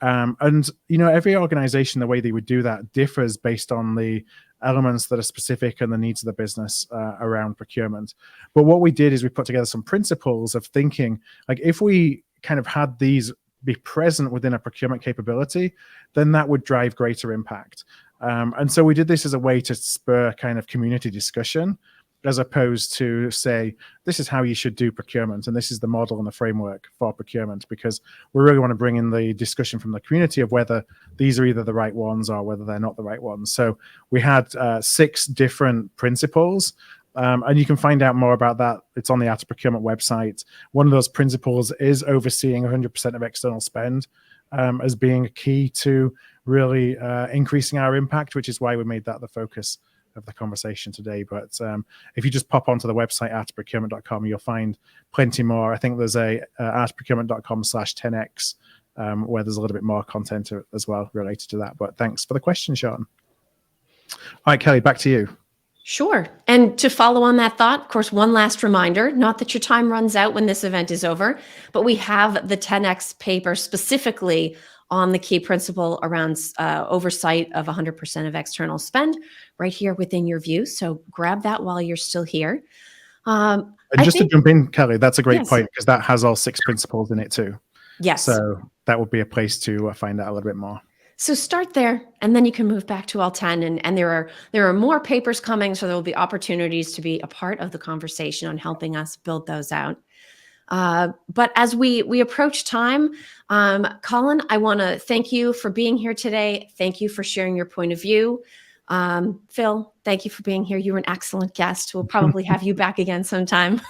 Every organization, the way they would do that differs based on the elements that are specific and the needs of the business around procurement. But what we did is we put together some principles of thinking, like if we kind of had these be present within a procurement capability, then that would drive greater impact. And so we did this as a way to spur kind of community discussion, as opposed to say, this is how you should do procurement, and this is the model and the framework for procurement, because we really want to bring in the discussion from the community of whether these are either the right ones or whether they're not the right ones. So we had 6 different principles, and you can find out more about that. It's on the Art of Procurement website. One of those principles is overseeing 100% of external spend as being a key to really increasing our impact, which is why we made that the focus of the conversation today. But if you just pop onto the website artofprocurement.com, you'll find plenty more. I think there's a artofprocurement.com/10x where there's a little bit more content as well related to that. But thanks for the question, Sean. All right, Kelly, back to you. Sure. And to follow on that thought, of course, one last reminder, not that your time runs out when this event is over, but we have the 10X paper specifically on the key principle around oversight of 100% of external spend right here within your view. So grab that while you're still here. And I just to think, jump in, Kelly, that's a great yes, point because that has all 6 principles in it too. yes. So that would be a place to find out a little bit more. So start there, and then you can move back to all 10. And there are more papers coming, so there will be opportunities to be a part of the conversation on helping us build those out. But as we approach time, Colin, I want to thank you for being here today. Thank you for sharing your point of view. Phil, thank you for being here. You were an excellent guest. We'll probably have you back again sometime.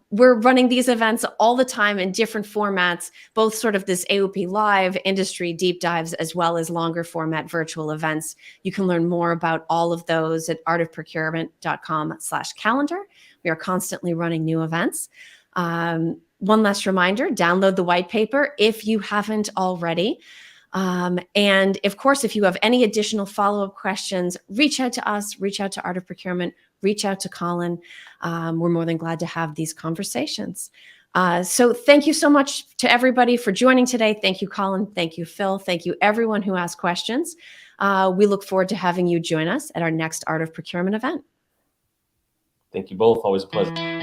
We're running these events all the time in different formats, both sort of this AOP live industry deep dives, as well as longer format virtual events. You can learn more about all of those at artofprocurement.com/calendar. We are constantly running new events. One last reminder, download the white paper if you haven't already. And of course, if you have any additional follow-up questions, reach out to us, reach out to Art of Procurement, reach out to Colin. We're more than glad to have these conversations. So thank you so much to everybody for joining today. Thank you, Colin. Thank you, Phil. Thank you, everyone who asked questions. We look forward to having you join us at our next Art of Procurement event. Thank you both. Always a pleasure.